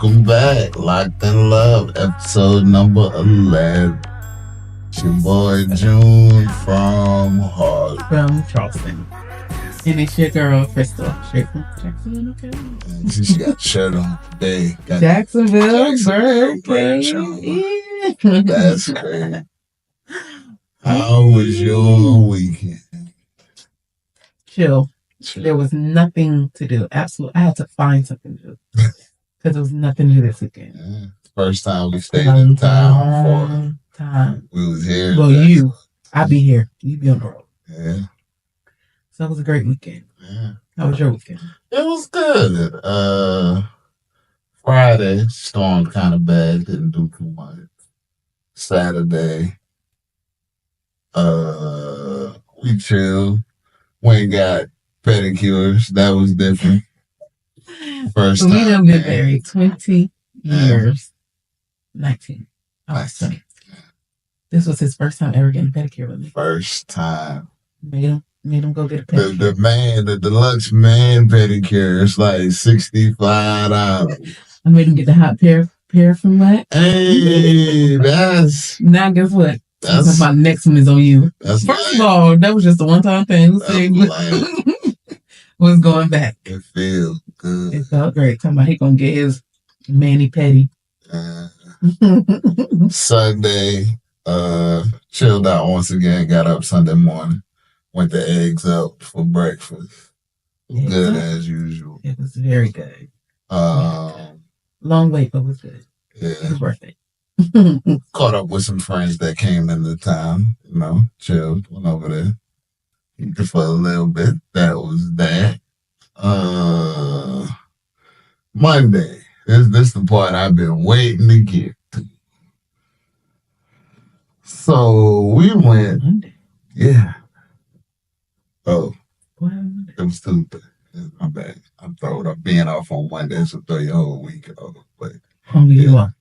Welcome back. Loc'd N Love, episode number 11. It's your boy June from Harlem. From Charleston. And it's your girl, Krystal. Straight from Jacksonville, okay? And she got a shirt on today. Got Jacksonville, birthday. That's crazy. How was your weekend? Chill. There was nothing to do. Absolutely. I had to find something to do. Because there was nothing to do this weekend. Yeah. First time we stayed in town before. We was here. Well, I'll be here. You be on the road. Yeah. So it was a great weekend. Yeah. How was your weekend? It was good. Friday, stormed kind of bad. Didn't do too much. Saturday, we chilled. Went and got pedicures. That was different. First time. We done been married 20 years. 19. I was 20. This was his first time ever getting a pedicure with me. First time. Made him go get a pedicure. The deluxe man pedicure is like $65. I made him get the hot pear from what? Hey, that's... Now guess what? My next one is on you. First of all, that was just a one-time thing. Was going back. It feels good. It felt great. Talking about he gonna get his mani-pedi. Sunday, chilled out once again. Got up Sunday morning. Went the eggs up for breakfast. Good as usual. It was very good. Long wait, but it was good. Yeah. It was worth it. Caught up with some friends that came into town. Chilled. Went over there. For a little bit. That was that. Monday. This the part I've been waiting to get to. So we went. Monday? Yeah. Oh. What? It was Tuesday. My bad. I'm throwing up being off on Monday, so throw your whole week off. But only you are.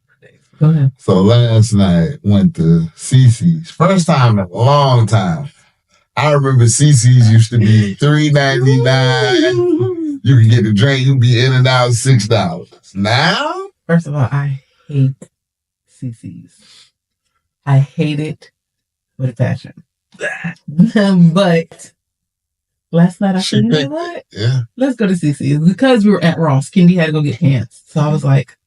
Go ahead. So last night went to CC's. First time in a long time. I remember CC's used to be $3.99. You can get a drink, you be in and out $6. Now? First of all, I hate CC's. I hate it with a passion. But last night I said, you know what? Yeah. Let's go to CC's. Because we were at Ross, Kendi had to go get pants. So I was like,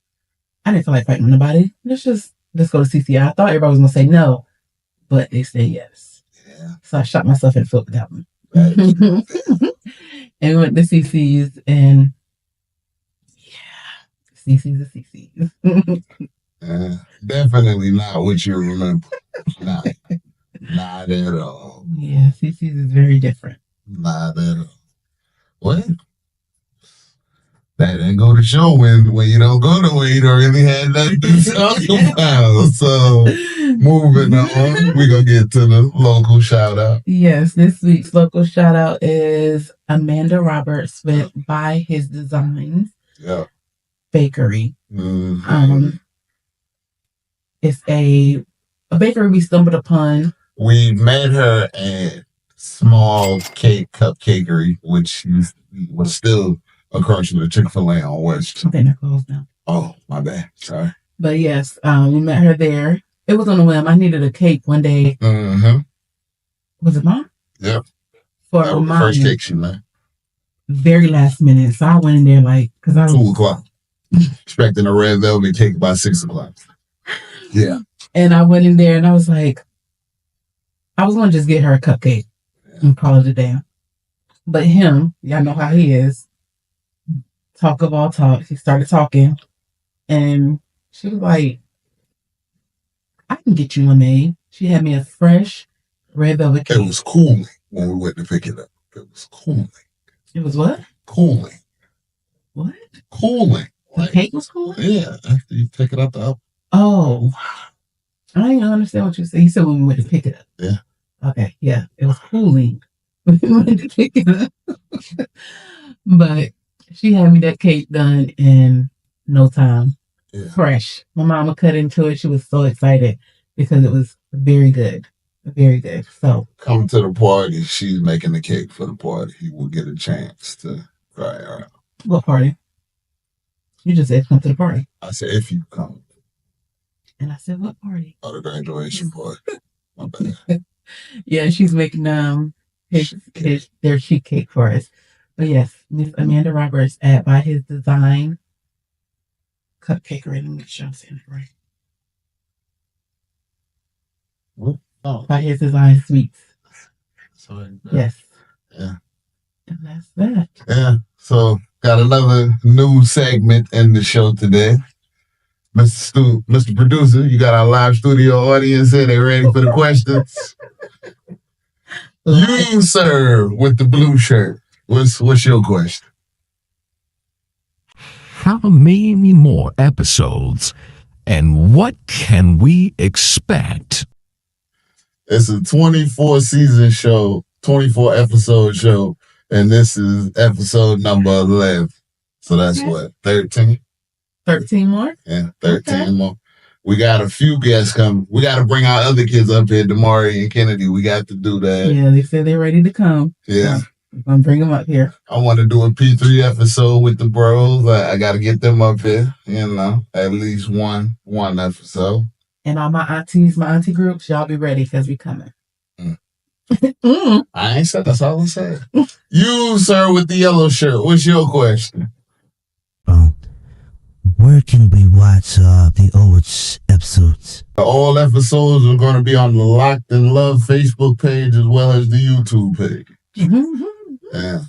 I didn't feel like fighting with nobody. Let's go to CC's. I thought everybody was going to say no, but they said yes. So I shot myself in the foot with that one. And we went to CC's, and CC's is CC's. Definitely not what you remember. Not at all. Yeah, CC's is very different. Not at all. What? That didn't go to show when you don't go to where you don't really have nothing to talk about. So, moving on, we're going to get to the local shout out. Yes, this week's local shout out is Amanda Roberts with By His Designs. Yeah. Bakery. Mm-hmm. It's a bakery we stumbled upon. We met her at Small Cake Cupcakery, which was still across from the Chick-fil-A on West. I think they're closed now. Oh, my bad. Sorry. But yes, we met her there. It was on a whim. I needed a cake one day. Mm-hmm. Was it mine? Yep. For mine. First cake she made. Very last minute. So I went in there because I was 2 o'clock. Expecting a red velvet cake by 6 o'clock. Yeah. And I went in there and I was like, I was going to just get her a cupcake and call it a day. But him, y'all know how he is. Talk of all talk. He started talking. And she was like, I can get you one made. She had me a fresh red velvet cake. It was cooling when we went to pick it up. It was cooling. It was what? Cooling. What? Cooling. The cake was cooling? Yeah. After you pick it up the oven. Oh. I didn't even understand what you said. You said when we went to pick it up. Yeah. Okay. Yeah. It was cooling when we went to pick it up. But she had me that cake done in no time. Yeah. Fresh. My mama cut into it. She was so excited because it was very good. Very good. So come to the party. She's making the cake for the party. He will get a chance to try her out. What party? You just said come to the party. I said, if you come. And I said, what party? Oh, the graduation party. My bad. Yeah, she's making their sheet cake for us. But yes, Miss Amanda Roberts at By His Design Cupcake. Right, let me make sure I'm saying it right. Oh. By His Design Sweets. So, yes. Yeah. And that's that. Yeah. So got another new segment in the show today. Mr. Producer, you got our live studio audience here. They ready for the questions? You, sir, with the blue shirt. What's your question? How many more episodes and what can we expect? It's a 24 season show, 24 episode show, and this is episode number 11. So that's what, 13? 13 more? Yeah, 13 more. We got a few guests coming. We got to bring our other kids up here, Damari and Kennedy. We got to do that. Yeah, they said they're ready to come. Yeah. I'm going to bring them up here. I want to do a P3 episode with the bros. I got to get them up here, at least one episode. And all my auntie groups, y'all be ready because we coming. I ain't said, that's all I said. You, sir, with the yellow shirt, what's your question? Where can we watch the old episodes? All episodes are going to be on the Loc'd N Love Facebook page as well as the YouTube page. Yeah.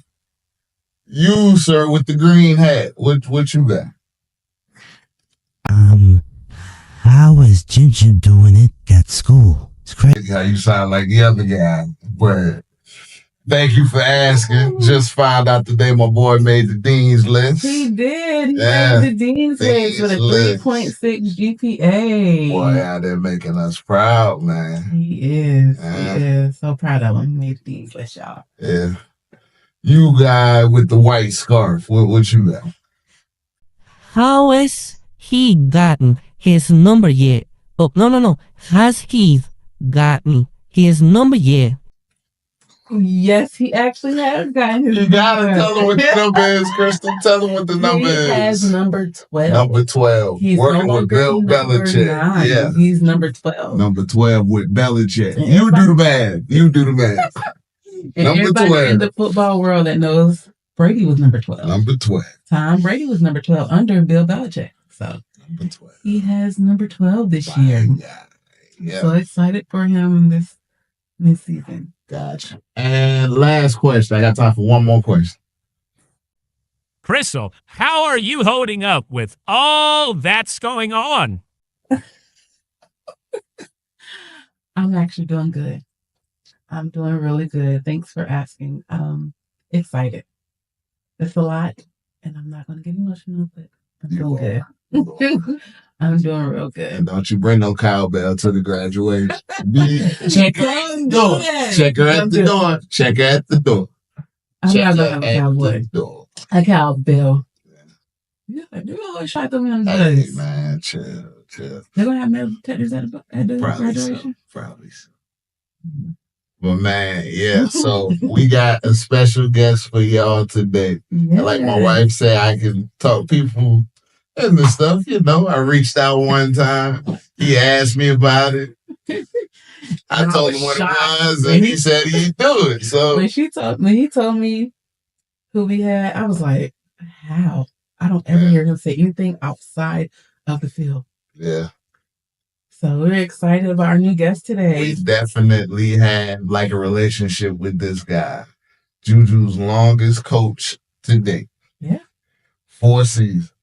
You, sir, with the green hat, what you got? How is Ginger doing it at school? It's crazy. How you sound like the other guy, but thank you for asking. Just found out today my boy made the dean's list. He did. He made the dean's list with a 3.6 GPA. Boy, out there making us proud, man. He is. He is. So proud of him. He made the dean's list, y'all. Yeah. You guy with the white scarf, what you got? How has he gotten his number yet? Oh, no. Has he gotten his number yet? Yes, he actually has gotten his number. You gotta tell him what the number is, Crystal. Tell him what the number is. He has number 12. Number 12. He's working with Bill Belichick. 9. Yeah. He's number 12. Number 12 with Belichick. You do the math. And number everybody 12. in the football world that knows Brady was number 12. Number 12. Tom Brady was number 12 under Bill Belichick. So number 12. He has number 12 this year. Yeah. So excited for him this season. Gotcha. And last question. I got time for one more question. Krystal, how are you holding up with all that's going on? I'm actually doing good. I'm doing really good. Thanks for asking. Excited. It's a lot, and I'm not going to get emotional, but I'm doing good. I'm doing real good. And don't you bring no cowbell to the graduation. Check her at the door. Check her at the door. Check her at the door. I'm not going to have a cowboy. A cowbell. Yeah, they're going to try them in the Hey, man, chill. They're going to have metal detectors at the graduation? Probably so. But man, yeah, so we got a special guest for y'all today. Yeah. Like my wife said, I can talk people and the stuff, I reached out one time. He asked me about it. I told him what it was, and he said he'd do it. So when he told me who we had, I was like, how? I don't ever hear him say anything outside of the field. Yeah. So we're excited about our new guest today. We definitely had like a relationship with this guy. Juju's longest coach to date. Yeah. 4 seasons.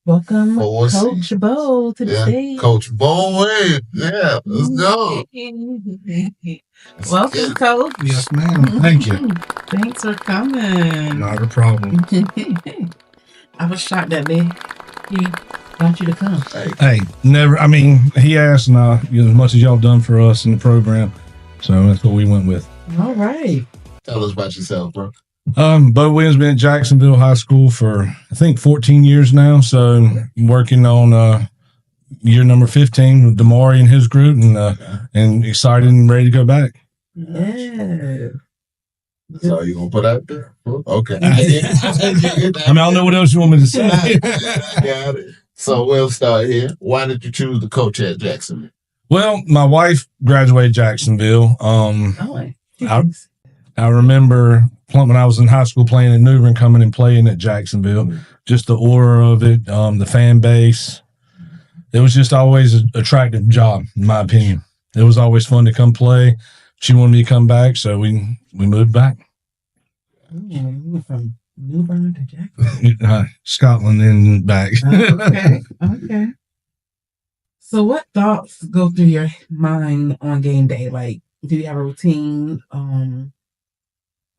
Welcome, Coach Beau, to the stage. Coach Beau, yeah, let's go. Welcome, Coach. Yes, ma'am. Thank you. Thanks for coming. Not a problem. I was shocked that he got you to come. Hey, never. I mean, he asked, and as much as y'all done for us in the program, so that's what we went with. All right. Tell us about yourself, bro. Beau Williams been at Jacksonville High School for I think 14 years now. So working on year number 15 with Damari and his group, and excited and ready to go back. Yeah. So you gonna put out there? Okay. I mean, I don't know what else you want me to say. Got it. So we'll start here. Why did you choose to coach at Jacksonville? Well, my wife graduated Jacksonville. Oh, I remember when I was in high school playing at New Bern, coming and playing at Jacksonville. Just the aura of it, the fan base. It was just always an attractive job, in my opinion. It was always fun to come play. She wanted me to come back, so we moved back. Yeah, you went from New Bern to Jacksonville. Scotland and back. Okay. So what thoughts go through your mind on game day? Like, do you have a routine,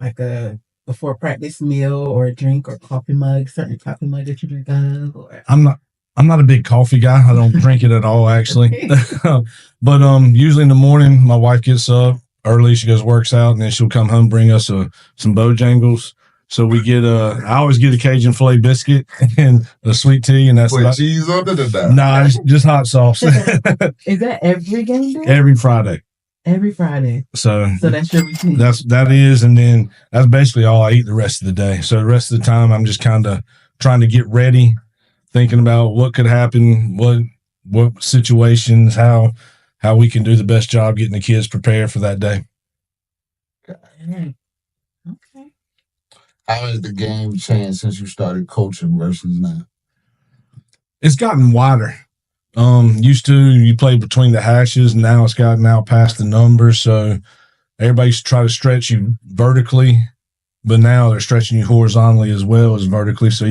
like a before practice meal or a drink or coffee mug, certain coffee mug that you drink out of? Or? I'm not a big coffee guy. I don't drink it at all, actually. But usually in the morning, my wife gets up early. She goes works out, and then she'll come home, bring us some Bojangles. So we get I always get a Cajun filet biscuit and a sweet tea, and that's Put cheese on it or not? Nah, just hot sauce. Is that every game day? Every Friday. Every Friday. So that's your routine. That is, and then that's basically all I eat the rest of the day. So the rest of the time, I'm just kind of trying to get ready, thinking about what could happen, what situations, how we can do the best job getting the kids prepared for that day. Okay. How has the game changed since you started coaching versus now? It's gotten wider. Used to you play between the hashes, and now it's gotten out past the numbers. So everybody used to try to stretch you vertically, but now they're stretching you horizontally as well as vertically. So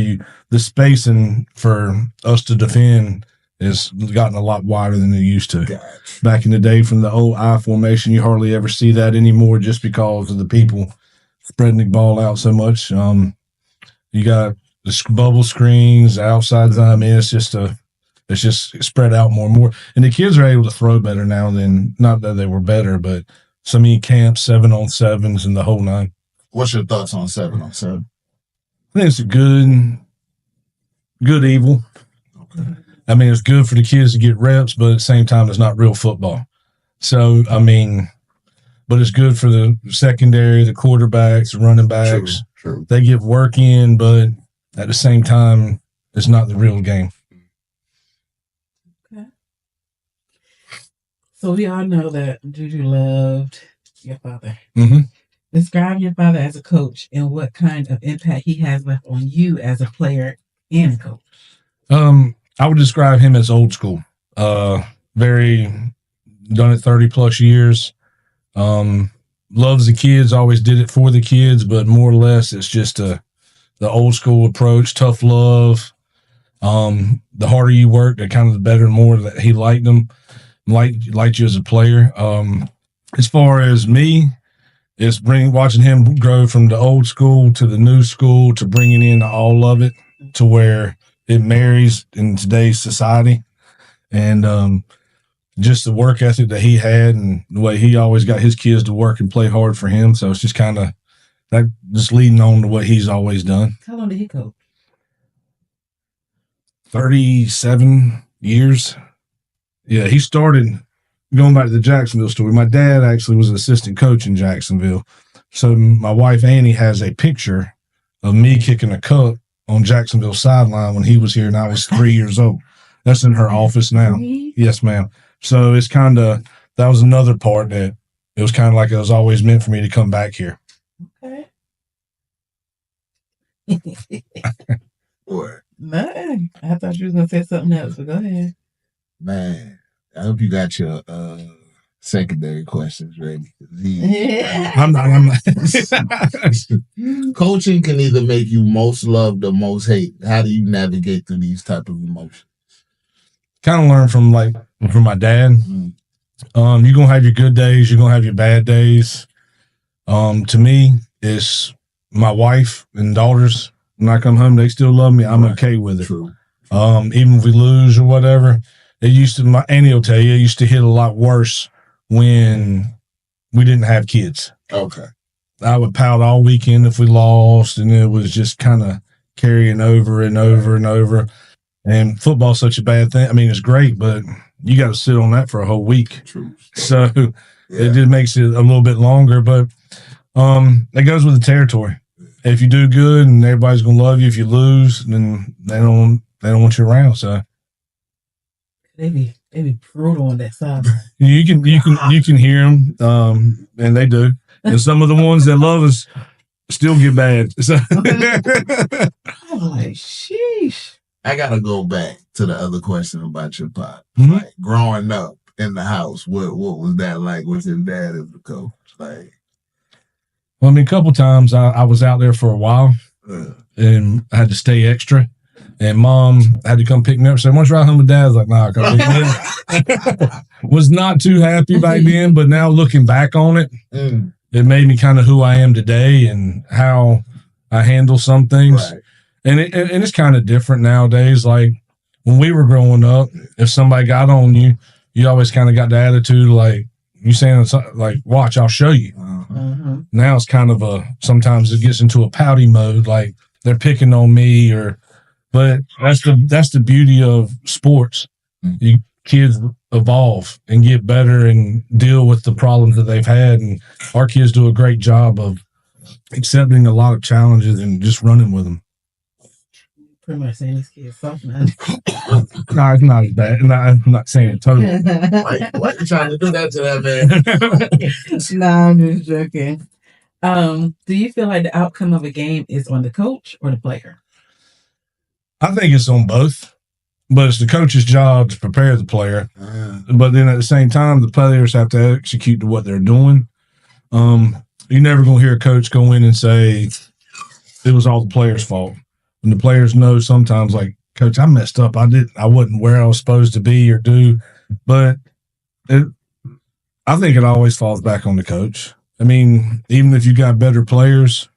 the spacing for us to defend has gotten a lot wider than it used to. Gotcha. Back in the day, from the old I formation, you hardly ever see that anymore, just because of the people spreading the ball out so much. You got the bubble screens, outside zone. I mean, it's just spread out more and more. And the kids are able to throw better now than, not that they were better, but so many camps, 7-on-7s and the whole nine. What's your thoughts on 7-on-7? I think it's a good evil. Okay. I mean, it's good for the kids to get reps, but at the same time, it's not real football. So, I mean, but it's good for the secondary, the quarterbacks, the running backs. True. They get work in, but at the same time, it's not the real game. Okay. So we all know that Juju loved your father. Mm-hmm. Describe your father as a coach and what kind of impact he has left on you as a player and a coach. I would describe him as old school. Very done it 30 plus years. Loves the kids, always did it for the kids, but more or less it's just the old school approach, tough love. The harder you work, the kind of the better and more that he liked them, liked you as a player. As far as me, it's watching him grow from the old school to the new school to bringing in all of it to where it marries in today's society. And just the work ethic that he had and the way he always got his kids to work and play hard for him. So it's just kind of that, just leading on to what he's always done. How long did he coach? 37 years. Yeah, he started, going back to the Jacksonville story, my dad actually was an assistant coach in Jacksonville. So my wife, Annie, has a picture of me kicking a cup on Jacksonville sideline when he was here and I was 3 years old. That's in her office now. Yes, ma'am. So it's kind of, that was another part that it was kind of like it was always meant for me to come back here. Okay. What? Nothing. I thought you was going to say something else, but go ahead. Man, I hope you got your secondary questions ready. I'm not. Coaching can either make you most loved or most hate. How do you navigate through these type of emotions? Kind of learn from my dad. Mm. You're gonna have your good days, you're gonna have your bad days. To me, it's my wife and daughters. When I come home, they still love me. I'm okay with it. True. Even if we lose or whatever, it used to. My Annie will tell you, it used to hit a lot worse when we didn't have kids. Okay. I would pout all weekend if we lost, and it was just kind of carrying over and over and over. And football's such a bad thing. I mean, it's great, but you got to sit on that for a whole week. True. So it just makes it a little bit longer. But That goes with the territory. If you do good and everybody's gonna love you, if you lose, then they don't want you around. So They be brutal on that side. you can hear them, and they do. And some of the ones that love us still get bad. So I'm like, sheesh. I gotta go back to the other question about your pop. Mhm. Like growing up in the house, what was that like with your dad as the coach? Like, well, I mean, a couple times I was out there for a while, and I had to stay extra. And Mom had to come pick me up. Said, "Why don't you ride home with Dad?" I was like, "Nah, I can't pick me up." Was not too happy back then, but now looking back on it, it made me kind of who I am today and how I handle some things. Right. And it's kind of different nowadays. Like when we were growing up, if somebody got on you, you always kind of got the attitude like you saying like, "Watch, I'll show you." Mm-hmm. Now it's kind of sometimes it gets into a pouty mode, like they're picking on me but that's the beauty of sports. You kids evolve and get better and deal with the problems that they've had, and our kids do a great job of accepting a lot of challenges and just running with them. Pretty much saying these kids soft, man. No, it's not as bad. No, I'm not saying it totally. Why you trying to do that to that man? Nah, I'm just joking. Do you feel like the outcome of a game is on the coach or the player? I think it's on both, but it's the coach's job to prepare the player. But then at the same time, the players have to execute to what they're doing. You're never going to hear a coach go in and say it was all the players' fault. And the players know sometimes, like, "Coach, I messed up. I wasn't where I was supposed to be or do." But I think it always falls back on the coach. I mean, even if you got better players,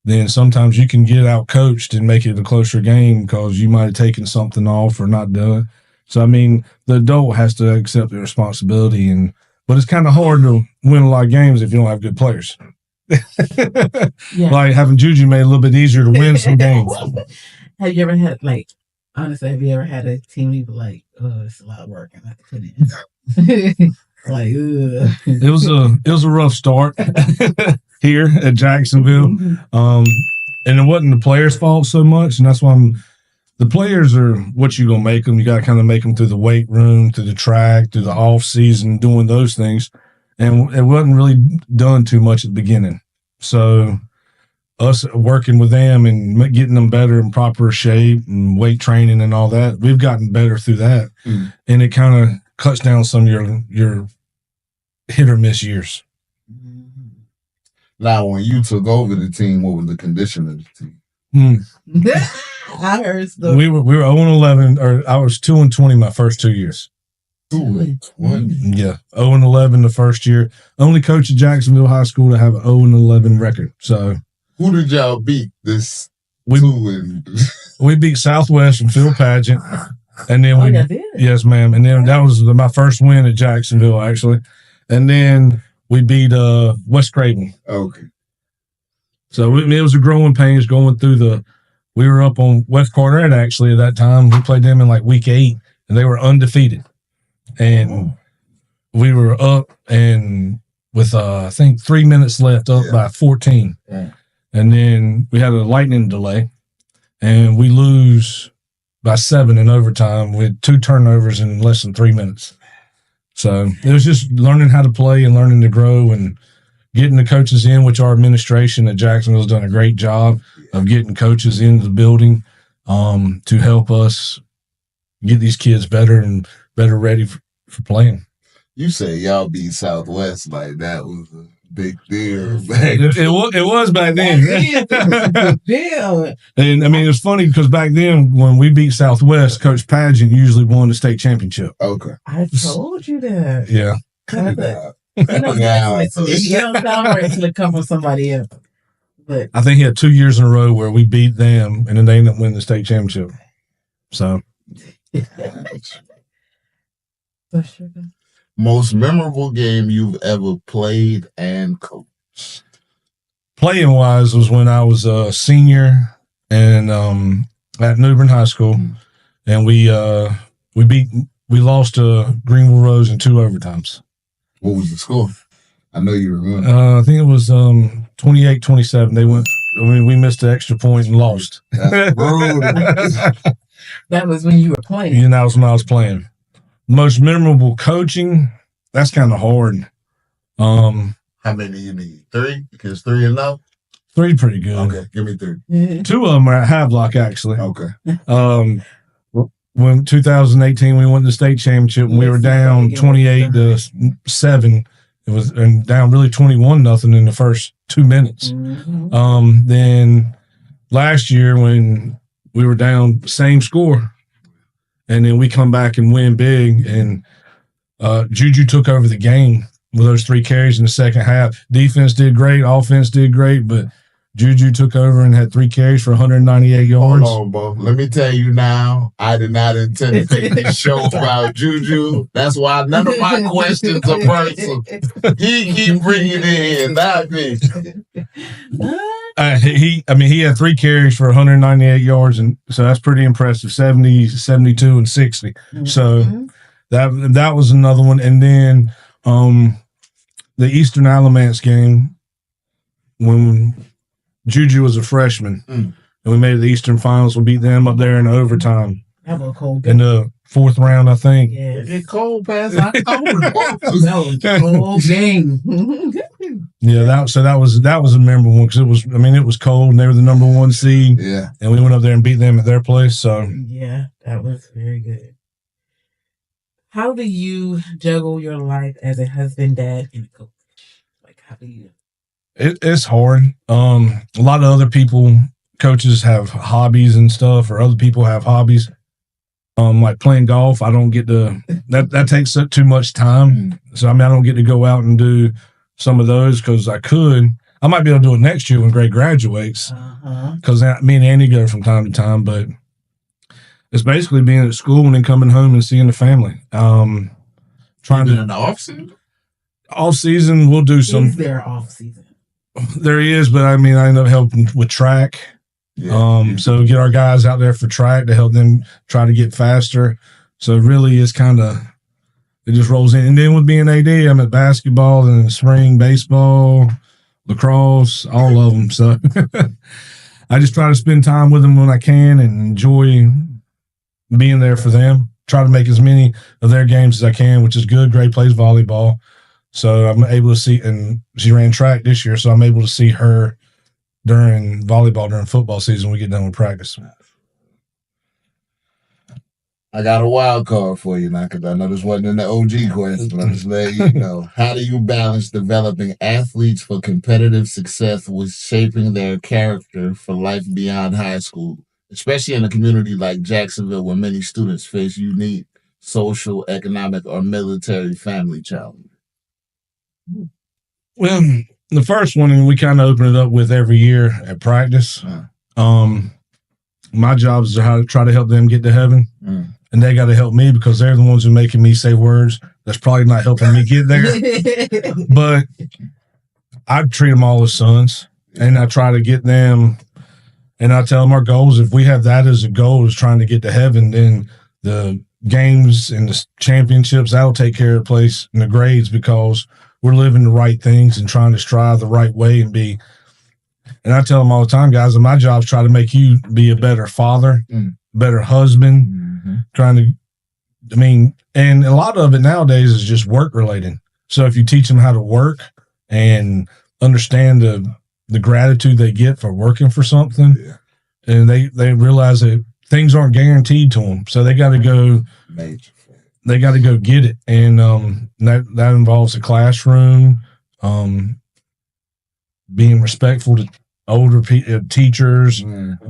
then sometimes you can get out coached and make it a closer game because you might have taken something off or not done it. So, I mean, the adult has to accept the responsibility, but it's kind of hard to win a lot of games if you don't have good players. Yeah. Like having Juju made it a little bit easier to win some games. Have you ever had, like, honestly, have you ever had a team you were like, "Oh, it's a lot of work I have to put in"? Like, ugh. It was a rough start here at Jacksonville. And it wasn't the players' fault so much. And that's why the players are what you're going to make them. You got to kind of make them through the weight room, through the track, through the off season, doing those things. And it wasn't really done too much at the beginning. So us working with them and getting them better in proper shape and weight training and all that, we've gotten better through that. And it kind of cuts down some of your hit or miss years. Now, when you took over the team, what was the condition of the team? I heard stuff. We were 0-11, or I was 2-20 my first 2 years. 2-20. Yeah, 0-11 the first year. Only coach at Jacksonville High School to have an 0-11 record. So who did y'all beat this? We beat Southwest and Phil Pageant, and then yes, ma'am. And then that was my first win at Jacksonville, actually. And then we beat West Craven. Okay. So it was a growing pains going through we were up on West Carteret actually at that time. We played them in like week 8, and they were undefeated. And we were up and with I think 3 minutes left, up by 14. Yeah. And then we had a lightning delay, and we lose by 7 in overtime with 2 turnovers in less than 3 minutes. So it was just learning how to play and learning to grow and getting the coaches in, which our administration at Jacksonville has done a great job of getting coaches into the building to help us get these kids better and better ready for playing. You say y'all beat Southwest, like that was a big deal. It was back then. Deal. And I mean, it's funny because back then when we beat Southwest, Coach Pageant usually won the state championship. Okay. I told you that. Yeah. You don't sound right until it comes from somebody else. But I think he had 2 years in a row where we beat them, and then they ended up winning the state championship. So. Most memorable game you've ever played and coached? Playing wise was when I was a senior and at New Bern High School, and we lost to Greenville Rose in 2 overtimes. What was the score? I know you remember. I think it was 28-27. They went. I mean, we missed the extra point and lost. That's brutal. That was when you were playing. And that was when I was playing. Most memorable coaching. That's kind of hard. How many you need? 3? Because 3 enough? 3 pretty good. Okay, give me 3. 2 of them are at Havelock, actually. Okay. When 2018 we won the state championship and we were down 28-7. It was and down really 21-0 in the first 2 minutes. Then last year when we were down same score, and then we come back and win big, and Juju took over the game with those 3 carries in the second half. Defense did great, offense did great, but Juju took over and had 3 carries for 198 yards. Hold on, Beau. Let me tell you now, I did not intend to take this show about Juju. That's why none of my questions are personal. He keep bringing it in, not me. He had 3 carries for 198 yards, and so that's pretty impressive. 70, 72, and 60. So that was another one. And then the Eastern Alamance game when Juju was a freshman, and we made the Eastern Finals. We beat them up there in overtime. That was a cold game. In the 4th round, I think. Yeah. It's cold past October. That was a cold game. Yeah, that was a memorable one because it was cold and they were the number 1 seed. Yeah. And we went up there and beat them at their place. So yeah, that was very good. How do you juggle your life as a husband, dad, and coach? Like, how do you? It's hard. A lot of other coaches have hobbies and stuff, or other people have hobbies. Like playing golf, I don't get to. That takes up too much time. So I don't get to go out and do some of those because I could. I might be able to do it next year when Gray graduates, because me and Andy go from time to time. But it's basically being at school and then coming home and seeing the family. Trying to in the off season. Off season, we'll do some. Is there off season? There is, but I end up helping with track. So get our guys out there for track to help them try to get faster. So it really is it just rolls in. And then with being AD, I'm at basketball and spring baseball, lacrosse, all of them. So I just try to spend time with them when I can and enjoy being there for them. Try to make as many of their games as I can, which is good. Gray plays volleyball. So I'm able to see, and she ran track this year, so I'm able to see her during football season. We get done with practice. I got a wild card for you now, because I know this wasn't in the OG question. I'm just letting you know. How do you balance developing athletes for competitive success with shaping their character for life beyond high school, especially in a community like Jacksonville where many students face unique social, economic, or military family challenges? Well, the first one, we kind of open it up with every year at practice. My job is to try to help them get to heaven, and they got to help me because they're the ones who are making me say words that's probably not helping me get there. But I treat them all as sons, and I try to get them, and I tell them our goals. If we have that as a goal, is trying to get to heaven, then the games and the championships, that'll take care of the place in the grades because we're living the right things and trying to strive the right way and be. And I tell them all the time, guys, and my job is try to make you be a better father, better husband, trying to, and a lot of it nowadays is just work related. So if you teach them how to work and understand the gratitude they get for working for something, and they realize that things aren't guaranteed to them. So they got to go. They got to go get it, and that involves the classroom, being respectful to older teachers,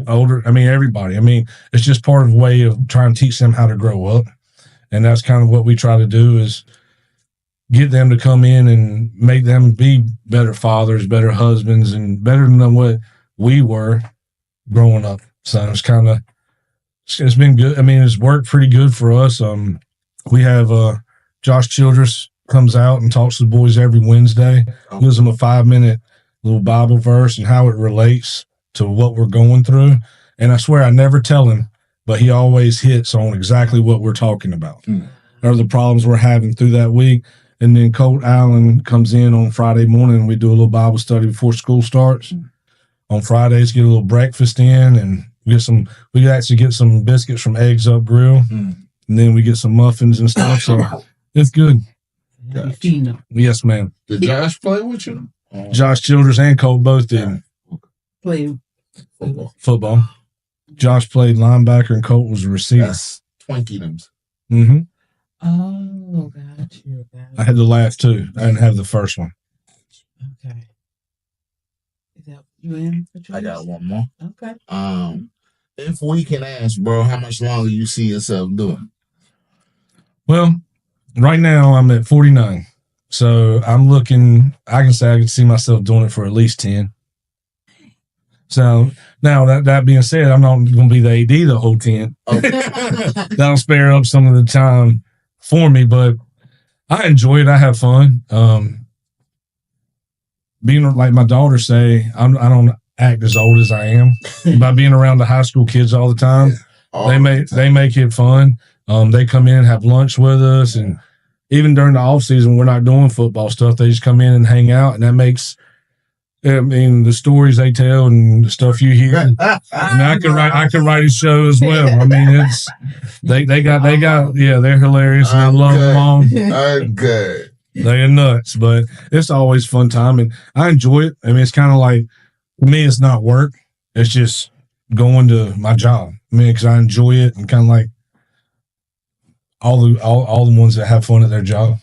everybody. It's just part of the way of trying to teach them how to grow up, and that's kind of what we try to do is get them to come in and make them be better fathers, better husbands, and better than what we were growing up. So it's been good. It's worked pretty good for us. We have Josh Childress comes out and talks to the boys every Wednesday, gives them a 5-minute little Bible verse and how it relates to what we're going through. And I swear I never tell him, but he always hits on exactly what we're talking about or the problems we're having through that week. And then Colt Allen comes in on Friday morning and we do a little Bible study before school starts. On Fridays, get a little breakfast in and we actually get some biscuits from Eggs Up Grill. And then we get some muffins and stuff. So it's good. You feeding them. Yes, ma'am. Did Josh play with you? Josh Childers and Colt both did. Play Football. Josh played linebacker and Colt was a receiver. That's Twinkie them. Mm-hmm. Oh, got you. I had the last two. I didn't have the first one. Okay. Is that you in? I got one more. Okay. If we can ask, bro, how much longer you see yourself doing? Well, right now I'm at 49. So I'm looking, I can see myself doing it for at least 10. So now that being said, I'm not going to be the AD the whole 10. Okay. That'll spare up some of the time for me, but I enjoy it. I have fun. Being like my daughter say, I don't act as old as I am by being around the high school kids all the time. They make it fun. They come in and have lunch with us, and even during the off season, we're not doing football stuff. They just come in and hang out, and that makes, I mean, the stories they tell and the stuff you hear. I could write a show as well. I mean, it's they got they're hilarious and I love them all. Okay. They're nuts, but it's always fun time and I enjoy it. I mean, it's kind of like, for me, it's not work. It's just going to my job. I mean, because I enjoy it and kind of like all the ones that have fun at their job.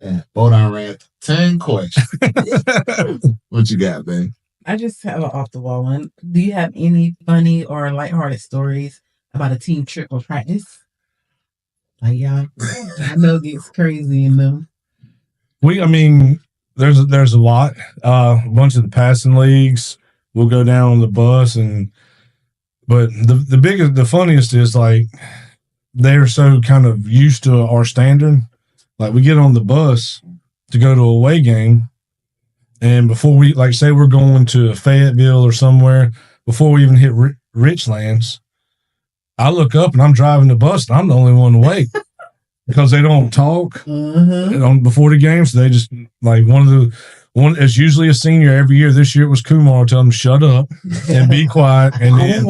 Yeah, Beau done ran 10 questions. What you got, babe? I just have an off the wall one. Do you have any funny or lighthearted stories about a team trip or practice? Like y'all, I know it gets crazy in them. There's a lot. A bunch of the passing leagues. We'll go down on the bus but the funniest is like they're so kind of used to our standard. Like we get on the bus to go to a away game, and before we say we're going to Fayetteville or somewhere, before we even hit Richlands, I look up and I'm driving the bus and I'm the only one awake because they don't talk before the game. So they just like one. It's usually a senior every year. This year it was Kumar. Tell them shut up and be quiet. And then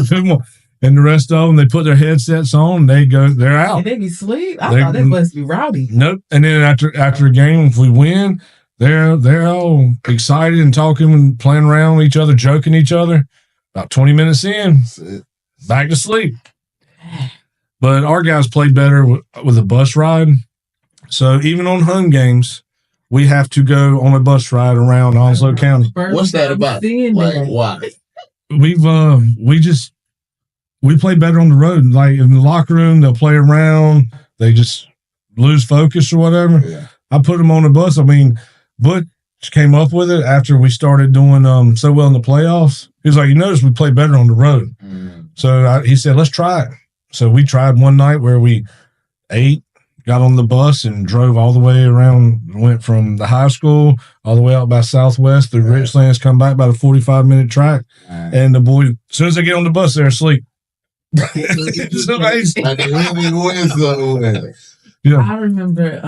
Kumar. And the rest of them, they put their headsets on. They're out. And they be asleep. I thought they must be rowdy. Nope. And then after a game, if we win, they're all excited and talking and playing around with each other, joking each other. About 20 minutes in, back to sleep. But our guys played better with a bus ride. So even on home games, we have to go on a bus ride around Onslow County. What's that about? Like, why? We play better on the road. Like in the locker room, they'll play around. They just lose focus or whatever. Yeah. I put them on the bus. I mean, Butch came up with it after we started doing so well in the playoffs. He was like, you notice we play better on the road. So he said, let's try it. So we tried one night where we ate, got on the bus and drove all the way around, went from the high school all the way out by Southwest through Richlands, come back about a 45-minute track. And the boys, as soon as they get on the bus, they're asleep. It's amazing. Yeah. I remember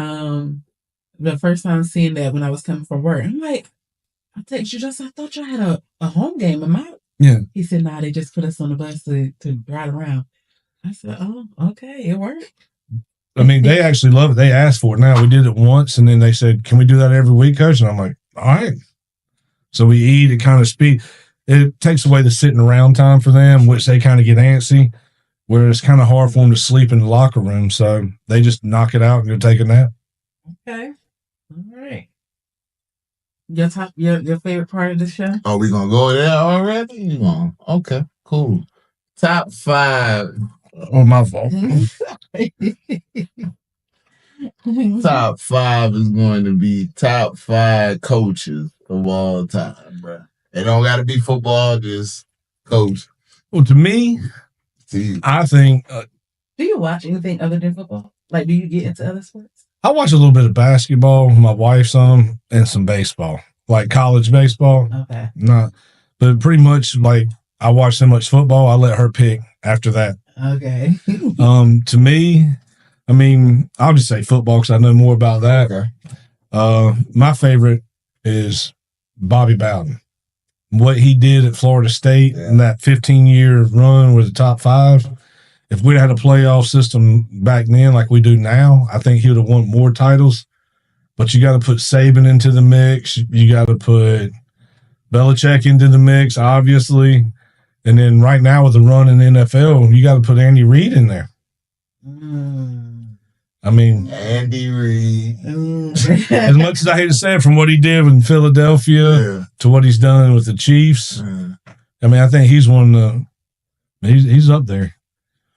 the first time seeing that when I was coming from work. I'm like, I text you I thought y'all had a home game. Am I? Yeah. He said, nah, they just put us on the bus to ride around. I said, oh, okay, it worked. I mean, they actually love it. They asked for it. Now we did it once, and then they said, "Can we do that every week, Coach?" And I'm like, "All right." So we eat. It kind of it takes away the sitting around time for them, which they kind of get antsy. Where it's kind of hard for them to sleep in the locker room, so they just knock it out and go take a nap. Okay, all right. Your favorite part of the show? Oh, we gonna go there already? Okay, cool. Top 5. Oh, my fault. Top 5 is going to be top 5 coaches of all time, bro. It don't got to be football, just coach. Well, to me, I think. Do you watch anything other than football? Like, do you get into other sports? I watch a little bit of basketball, my wife some, and some baseball, like college baseball. Okay. But pretty much like I watch so much football, I let her pick after that. Okay. To me, I mean, I'll just say football because I know more about that. Okay. My favorite is Bobby Bowden. What he did at Florida State in that 15-year run with the top 5. If we'd had a playoff system back then like we do now, I think he would have won more titles. But you got to put Saban into the mix. You got to put Belichick into the mix, obviously. And then right now with the run in the NFL, you got to put Andy Reid in there. I mean, Andy Reid. as much as I hate to say it, from what he did in Philadelphia to what he's done with the Chiefs, I mean, I think he's one of the he's up there.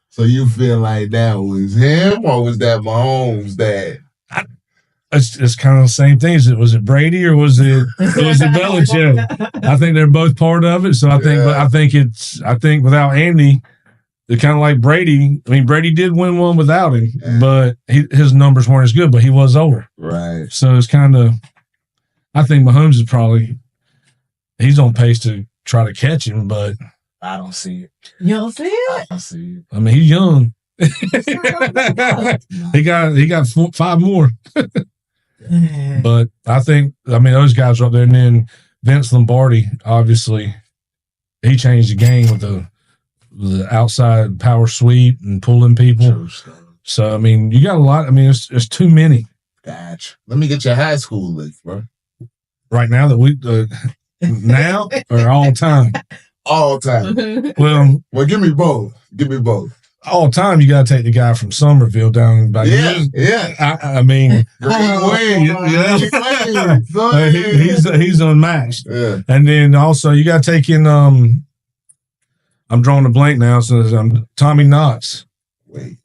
So you feel like that was him, or was that Mahomes' dad? It's kind of the same thing. Was it Brady or was it Belichick? I think they're both part of it. So I think without Andy, they're kind of like Brady. I mean, Brady did win one without him, but his numbers weren't as good. But he was older, right? So it's kind of. I think Mahomes is he's on pace to try to catch him, but I don't see it. You don't see it? I don't see it. I mean, he's young. he got 5 more. But I mean, those guys are up there. And then Vince Lombardi, obviously, he changed the game with the outside power sweep and pulling people. So, I mean, you got a lot. I mean, it's too many. Gotcha. Let me get your high school list, bro. Right now that we, now or all time? All time. Well, give me both. Give me both. All time, you got to take the guy from Somerville down by Yeah. I mean, he's unmatched. Yeah. And then also you got to take in. I'm drawing a blank now. So Tommy Knotts. Wait.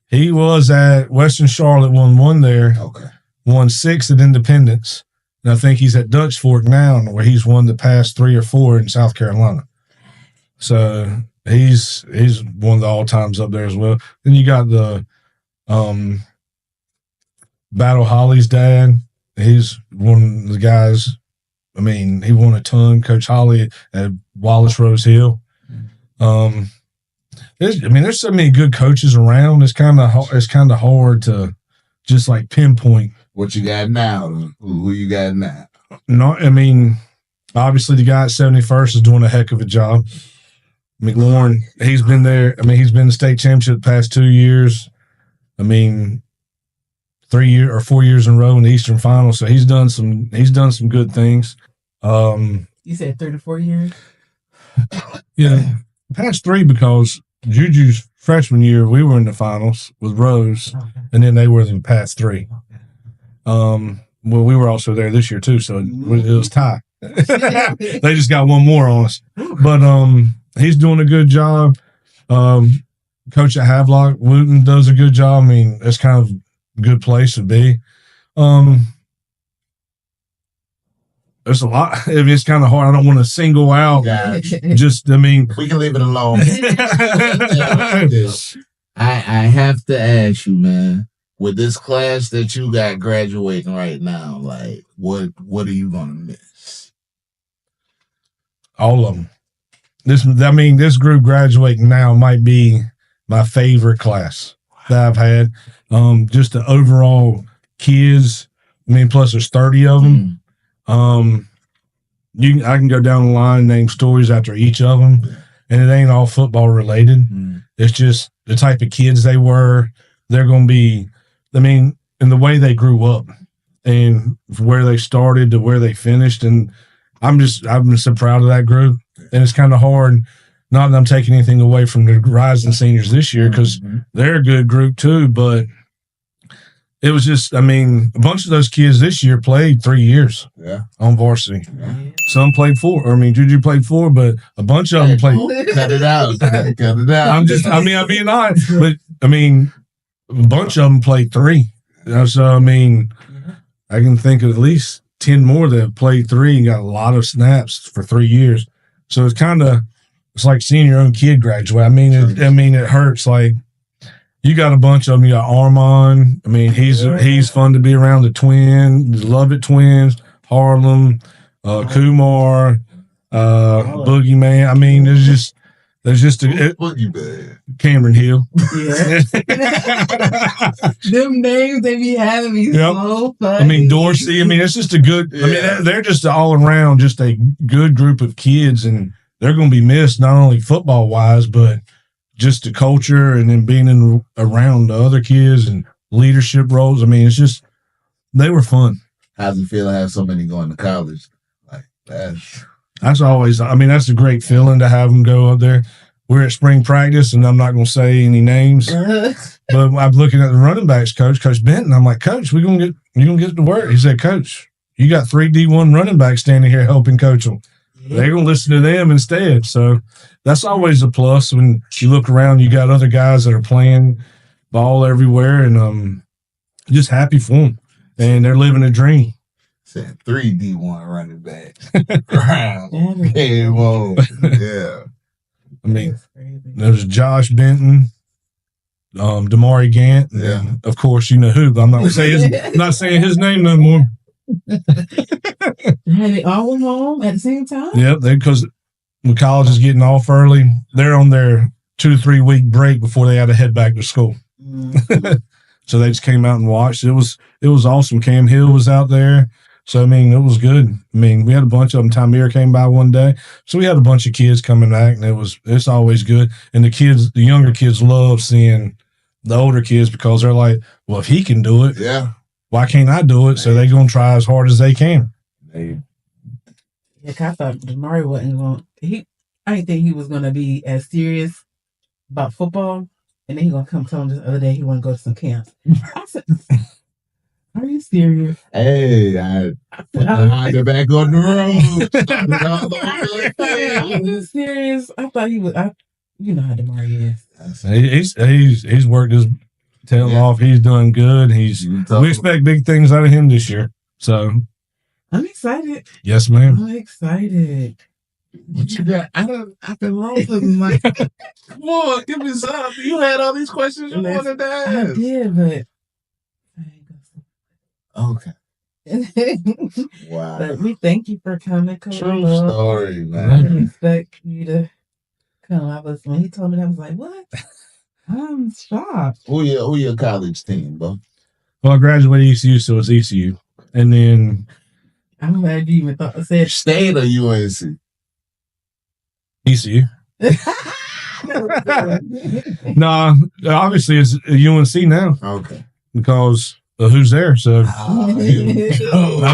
He was at Western Charlotte, won 1 there. Okay. Won 6 at Independence, and I think he's at Dutch Fork now, where he's won the past 3 or 4 in South Carolina. So. He's one of the all times up there as well. Then you got the Battle Holly's dad. He's one of the guys. I mean, he won a ton. Coach Holly at Wallace Rose Hill. There's so many good coaches around. It's kind of hard to just like pinpoint what you got now. Who you got now? No, I mean, obviously the guy at 71st is doing a heck of a job. McLaurin, he's been there. I mean, he's been the state championship the past 2 years. I mean, 4 years in a row in the Eastern Final. So he's done some good things. You said 3 to 4 years? Yeah. Past 3 because Juju's freshman year, we were in the finals with Rose, and then they were in the past 3. Well, we were also there this year too, so it was tie. They just got 1 more on us. But he's doing a good job. Coach at Havelock, Wooten, does a good job. I mean, it's kind of a good place to be. There's a lot. I mean, it's kind of hard. I don't want to single out. Just, I mean, we can leave it alone. I have to ask you, man. With this class that you got graduating right now, like, what are you gonna miss? All of them. This group graduating now might be my favorite class that I've had. Just the overall kids. I mean, plus there's 30 of them. I can go down the line and name stories after each of them, and it ain't all football related. It's just the type of kids they were. They're going to be, I mean, in the way they grew up and where they started to where they finished. And I'm so proud of that group. And it's kind of hard, not that I'm taking anything away from the rising seniors this year, because they're a good group too, but it was just, I mean, a bunch of those kids this year played 3 years on varsity. Some played 4. I mean, Juju played 4, but a bunch of them played. Cut it out. Cut it out. I'm being honest, but I mean, a bunch of them played 3. So, I mean, I can think of at least 10 more that have played 3 and got a lot of snaps for 3 years. So it's like seeing your own kid graduate. I mean, it hurts. Like, you got a bunch of them. You got Armand. I mean, he's fun to be around. The Lovett twins, Harlem, Kumar, Boogeyman. I mean, There's just Boogie Bag. Cameron Hill. Yeah. Them names they be having me so funny. I mean, Dorsey. I mean, it's just a good. I mean, they're just all around, just a good group of kids, and they're going to be missed not only football wise, but just the culture and then being around the other kids and leadership roles. I mean, it's just they were fun. How's it feel to have so many going to college? Like that's always. I mean, that's a great feeling to have them go up there. We're at spring practice, and I'm not going to say any names, but I'm looking at the running backs coach, Coach Benton. I'm like, Coach, you gonna get to work? He said, Coach, you got 3 D1 running backs standing here helping coach them. They're going to listen to them instead. So that's always a plus when you look around. You got other guys that are playing ball everywhere, and just happy for them, and they're living a dream. Said 3 D1 running backs. Game on. Yeah. I mean, there's Josh Benton, Damari Gant, and then, of course, you know who, but I'm not saying his name no more. Had they all went home at the same time? Yep, because when college is getting off early, they're on their 2 to 3 week break before they had to head back to school. Mm-hmm. So they just came out and watched. It was awesome. Cam Hill was out there. So, I mean, it was good. I mean, we had a bunch of them. Tamir came by one day. So we had a bunch of kids coming back, and it's always good. And the younger kids love seeing the older kids because they're like, well, if he can do it, why can't I do it? So they're going to try as hard as they can. Yeah, I thought Damari wasn't going to – I didn't think he was going to be as serious about football. And then he going to come tell him the other day he want to go to some camps. I said – are you serious? Hey, I get back on the road. Are you serious? I thought he was. You know how Damari is. He's worked his tail off. He's doing good. We expect big things out of him this year. So I'm excited. Yes, ma'am. I'm excited. What you got? I've been rolling like, come on, give me some. You had all these questions you wanted to ask. I did, but. Okay. Wow. But we thank you for coming. True story, man. I didn't expect you to come. When he told me that, I was like, what? I'm shocked. Who your college team, bro? Well, I graduated ECU, so it's ECU. And then I'm glad you even said State or UNC? ECU. Nah, obviously it's UNC now. Okay. Because who's there? So I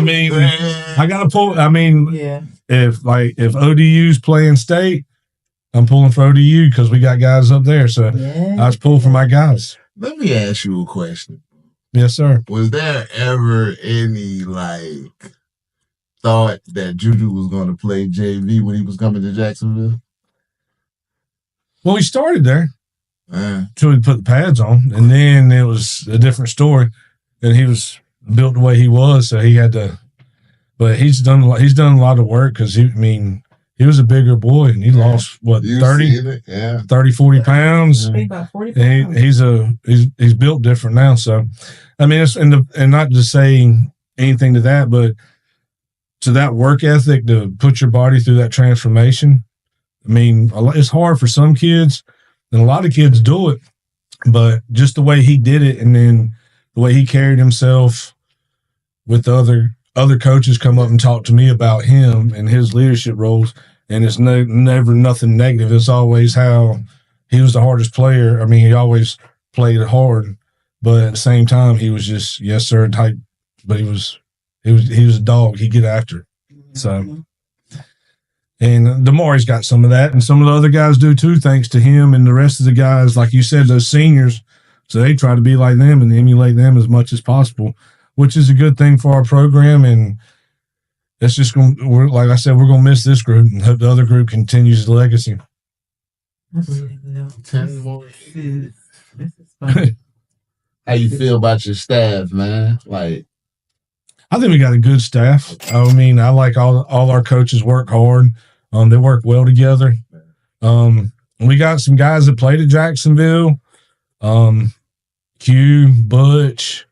mean, I gotta pull. I mean, if ODU's playing State, I'm pulling for ODU because we got guys up there. So I just pull for my guys. Let me ask you a question. Yes, sir. Was there ever any thought that Juju was going to play JV when he was coming to Jacksonville? Well, he started there until he put the pads on, and then it was a different story. And he was built the way he was, so he had to. But he's done a lot of work because he was a bigger boy and he lost 30, 40 pounds. About 40 pounds. He's built different now. So, I mean, and not just saying anything to that, but to that work ethic to put your body through that transformation. I mean, it's hard for some kids, and a lot of kids do it, but just the way he did it, and then the way he carried himself with the other coaches come up and talk to me about him and his leadership roles. And it's never nothing negative. It's always how he was the hardest player. I mean, he always played hard, but at the same time, he was just, yes, sir, type, but he was a dog. He'd get after it. So, and Damari's got some of that, and some of the other guys do too, thanks to him and the rest of the guys, like you said, those seniors. So they try to be like them and emulate them as much as possible, which is a good thing for our program. And it's just like I said, we're going to miss this group and hope the other group continues the legacy. I believe it will. 10 more. This is fun. How you feel about your staff, man? I think we got a good staff. I mean, I like all our coaches work hard. They work well together. We got some guys that played at Jacksonville. Q, Butch.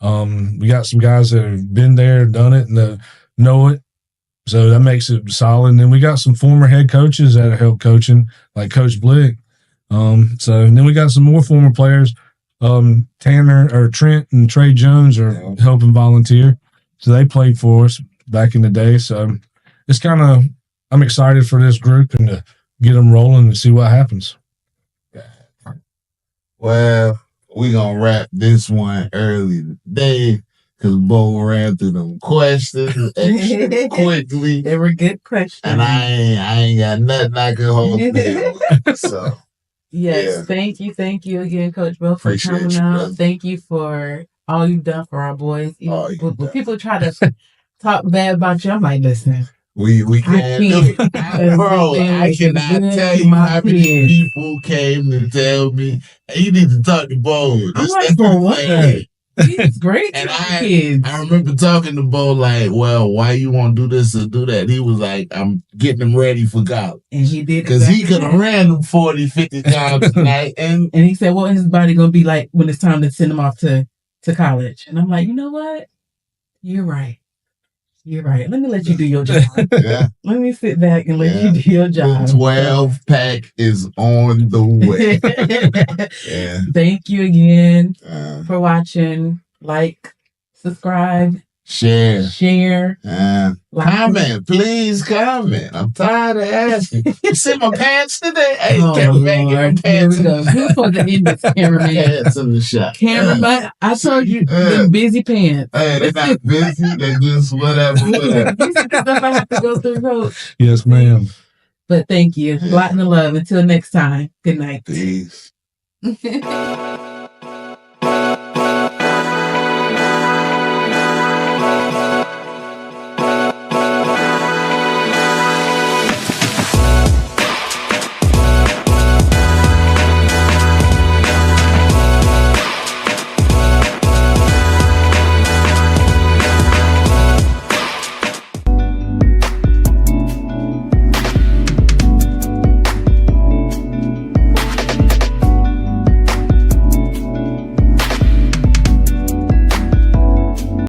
We got some guys that have been there, done it, and know it. So that makes it solid. And then we got some former head coaches that are help coaching, like Coach Blick. So and then we got some more former players. Trent and Trey Jones are helping volunteer. So they played for us back in the day. So it's I'm excited for this group and to get them rolling and see what happens. Well, we're going to wrap this one early today because Beau ran through them questions extra quickly. They were good questions. And I ain't got nothing I can hold back. So, yes, thank you again, Coach Beau, for coming out. Brother. Thank you for all you've done for our boys. When people try to talk bad about you, I'm like, listen. We can't. Bro, I cannot tell you how many people came to tell me, hey, you need to talk to Beau. I'm like, for what? He's great. And I remember talking to Beau like, well, why you want to do this or do that? He was like, I'm getting them ready for college. And he did. Because he could have ran them 40, 50 times tonight. And he said, what is his body going to be like when it's time to send him off to college? And I'm like, you know what? You're right. Let me let you do your job. Let me sit back and let you do your job. The 12-pack is on the way. Thank you again for watching. Like, subscribe, share. Comment, please comment. I'm tired of asking. You see my pants today? Hey, cameraman, get my pants. Here we go. Who's supposed to end this, cameraman? Pants in the shot. Cameraman, I told you, they're busy pants. Hey, they're not busy. They're just whatever. These are the stuff I have to go through, Coach. Yes, ma'am. But thank you. Loc'd N Love. Until next time. Good night. Peace.